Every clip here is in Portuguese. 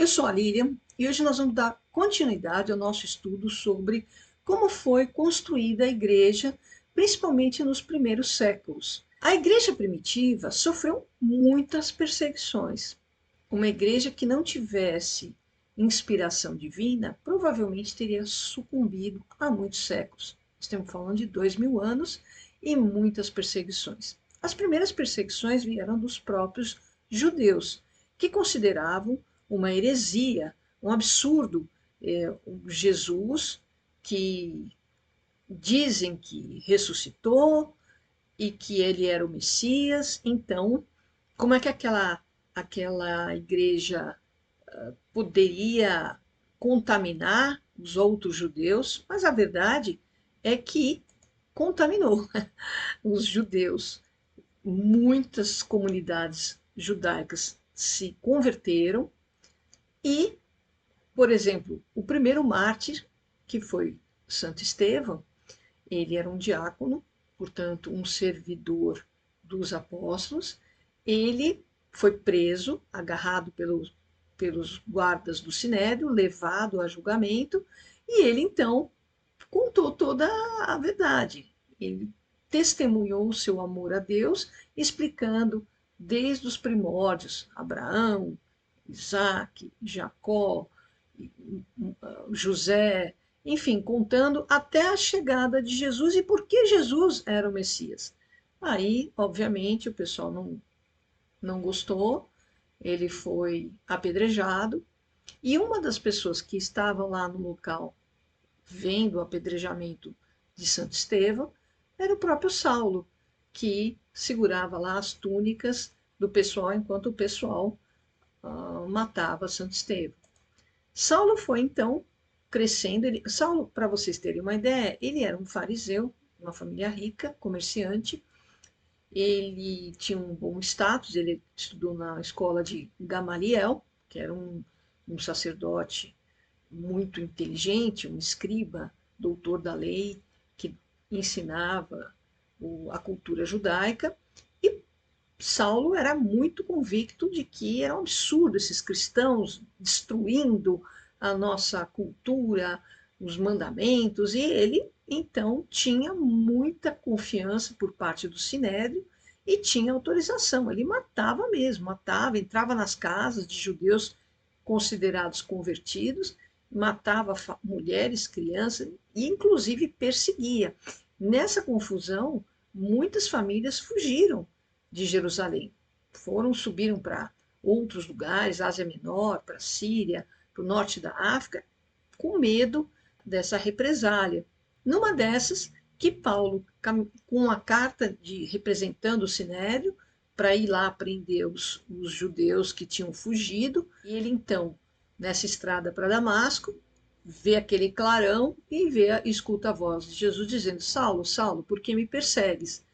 Eu sou a Lilian e hoje nós vamos dar continuidade ao nosso estudo sobre como foi construída a igreja, principalmente nos primeiros séculos. A igreja primitiva sofreu muitas perseguições. Uma igreja que não tivesse inspiração divina provavelmente teria sucumbido há muitos séculos. Estamos falando de 2000 anos e muitas perseguições. As primeiras perseguições vieram dos próprios judeus, que consideravam uma heresia, um absurdo, Jesus, que dizem que ressuscitou e que ele era o Messias. Então, como é que aquela igreja poderia contaminar os outros judeus? Mas a verdade é que contaminou os judeus. Muitas comunidades judaicas se converteram e, por exemplo, o primeiro mártir, que foi Santo Estevão, ele era um diácono, portanto, um servidor dos apóstolos. Ele foi preso, agarrado pelos guardas do Sinédrio, levado a julgamento, e ele então contou toda a verdade. Ele testemunhou o seu amor a Deus, explicando desde os primórdios, Abraão, Isaac, Jacó, José, enfim, contando até a chegada de Jesus e por que Jesus era o Messias. Aí, obviamente, o pessoal não gostou, ele foi apedrejado, e uma das pessoas que estavam lá no local vendo o apedrejamento de Santo Estevão era o próprio Saulo, que segurava lá as túnicas do pessoal enquanto o pessoal matava Santo Estevão. Saulo foi então crescendo. Saulo, para vocês terem uma ideia, ele era um fariseu, uma família rica, comerciante. Ele tinha um bom status, ele estudou na escola de Gamaliel, que era um sacerdote muito inteligente, um escriba, doutor da lei, que ensinava a cultura judaica. E Saulo era muito convicto de que era um absurdo esses cristãos destruindo a nossa cultura, os mandamentos, e ele então tinha muita confiança por parte do Sinédrio e tinha autorização. Ele matava mesmo, matava, entrava nas casas de judeus considerados convertidos, matava mulheres, crianças e inclusive perseguia. Nessa confusão, muitas famílias fugiram de Jerusalém. Subiram para outros lugares, Ásia Menor, para a Síria, para o norte da África, com medo dessa represália. Numa dessas, que Paulo, com a carta representando o Sinédrio, para ir lá prender os judeus que tinham fugido, e ele então, nessa estrada para Damasco, vê aquele clarão e escuta a voz de Jesus dizendo: Saulo, Saulo, por que me persegues?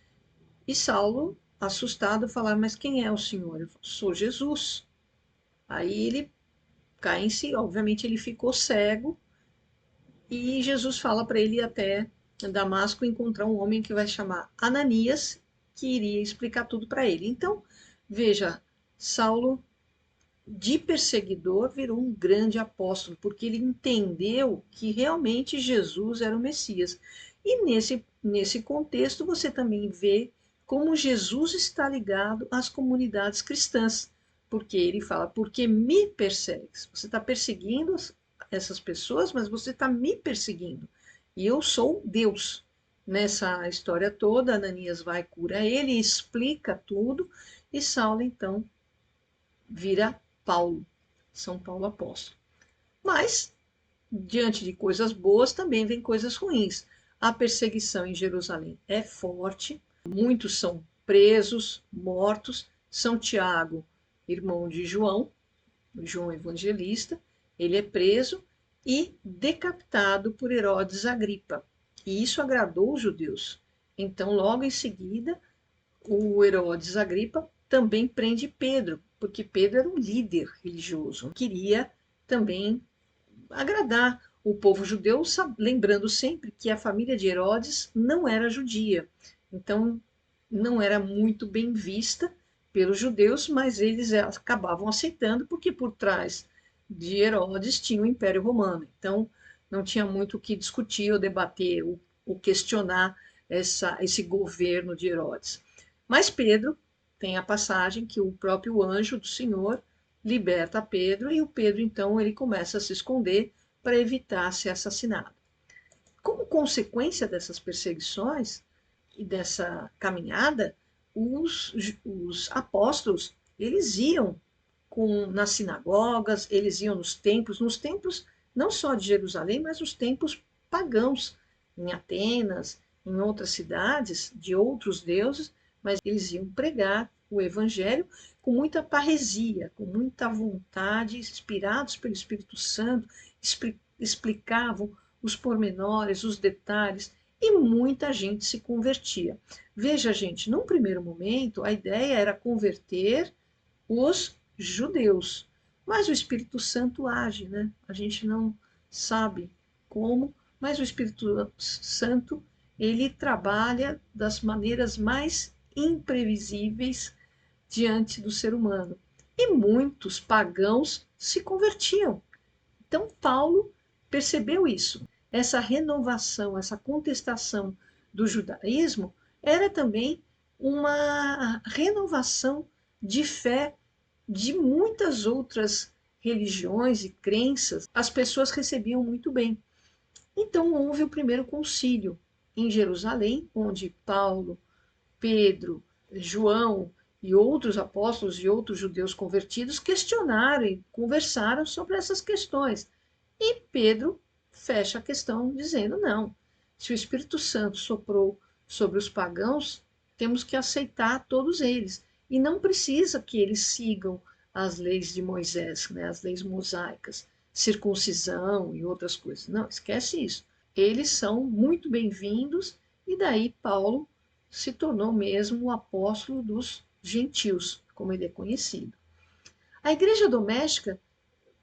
E Saulo, assustado, fala: mas quem é o Senhor? Eu falo: sou Jesus. Aí ele cai em si, obviamente ele ficou cego, e Jesus fala para ele ir até Damasco encontrar um homem que vai chamar Ananias, que iria explicar tudo para ele. Então, veja, Saulo, de perseguidor, virou um grande apóstolo, porque ele entendeu que realmente Jesus era o Messias. E nesse contexto, você também vê como Jesus está ligado às comunidades cristãs, porque ele fala: porque me persegues? Você está perseguindo essas pessoas, mas você está me perseguindo. E eu sou Deus. Nessa história toda, Ananias vai, cura ele, explica tudo, e Saulo, então, vira Paulo, São Paulo apóstolo. Mas, diante de coisas boas, também vem coisas ruins. A perseguição em Jerusalém é forte, muitos são presos, mortos. São Tiago, irmão de João Evangelista, ele é preso e decapitado por Herodes Agripa. E isso agradou os judeus. Então, logo em seguida, o Herodes Agripa também prende Pedro, porque Pedro era um líder religioso, queria também agradar o povo judeu, lembrando sempre que a família de Herodes não era judia, então não era muito bem vista pelos judeus, mas eles acabavam aceitando, porque por trás de Herodes tinha o Império Romano. Então, não tinha muito o que discutir ou debater, ou questionar esse governo de Herodes. Mas Pedro tem a passagem que o próprio anjo do Senhor liberta Pedro e o Pedro, então, ele começa a se esconder para evitar ser assassinado. Como consequência dessas perseguições e dessa caminhada, os apóstolos, eles iam nas sinagogas, eles iam nos templos não só de Jerusalém, mas os templos pagãos, em Atenas, em outras cidades de outros deuses, mas eles iam pregar o evangelho com muita parresia, com muita vontade, inspirados pelo Espírito Santo, explicavam os pormenores, os detalhes, e muita gente se convertia. Veja, gente, num primeiro momento, a ideia era converter os judeus, mas o Espírito Santo age, né? A gente não sabe como, mas o Espírito Santo, ele trabalha das maneiras mais imprevisíveis diante do ser humano. E muitos pagãos se convertiam. Então, Paulo percebeu isso. Essa renovação, essa contestação do judaísmo era também uma renovação de fé de muitas outras religiões e crenças. As pessoas recebiam muito bem. Então, houve o primeiro concílio em Jerusalém, onde Paulo, Pedro, João e outros apóstolos e outros judeus convertidos questionaram e conversaram sobre essas questões. E Pedro fecha a questão dizendo: não, se o Espírito Santo soprou sobre os pagãos, temos que aceitar todos eles. E não precisa que eles sigam as leis de Moisés, né, as leis mosaicas, circuncisão e outras coisas. Não, esquece isso. Eles são muito bem-vindos, e daí Paulo se tornou mesmo o apóstolo dos gentios, como ele é conhecido. A igreja doméstica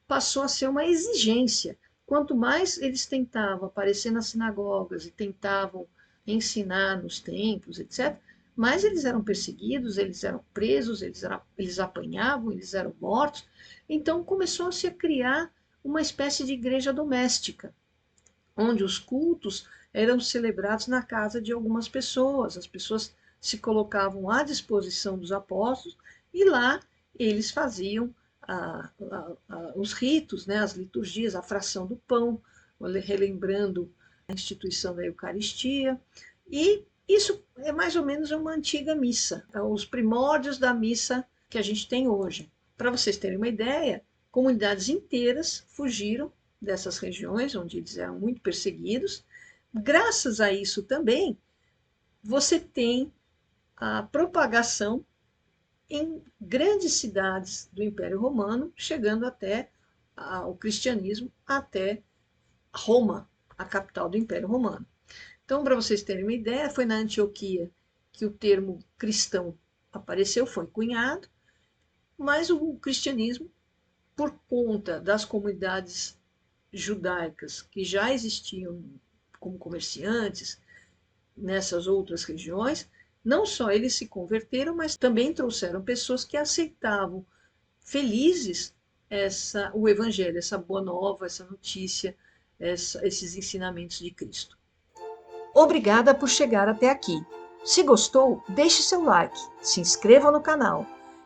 passou a ser uma exigência. Quanto mais eles tentavam aparecer nas sinagogas e tentavam ensinar nos templos, etc., mais eles eram perseguidos, eles eram presos, eles apanhavam, eles eram mortos. Então começou-se a criar uma espécie de igreja doméstica, onde os cultos eram celebrados na casa de algumas pessoas. As pessoas se colocavam à disposição dos apóstolos e lá eles faziam os ritos, né, as liturgias, a fração do pão, relembrando a instituição da Eucaristia. E isso é mais ou menos uma antiga missa, os primórdios da missa que a gente tem hoje. Para vocês terem uma ideia, comunidades inteiras fugiram dessas regiões onde eles eram muito perseguidos. Graças a isso também, você tem a propagação em grandes cidades do Império Romano, chegando até o cristianismo, até Roma, a capital do Império Romano. Então, para vocês terem uma ideia, foi na Antioquia que o termo cristão apareceu, foi cunhado, mas o cristianismo, por conta das comunidades judaicas que já existiam como comerciantes nessas outras regiões, não só eles se converteram, mas também trouxeram pessoas que aceitavam felizes o evangelho, essa boa nova, essa notícia, esses ensinamentos de Cristo. Obrigada por chegar até aqui. Se gostou, deixe seu like, se inscreva no canal,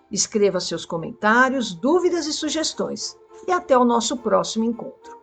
escreva seus comentários, dúvidas e sugestões. E até o nosso próximo encontro.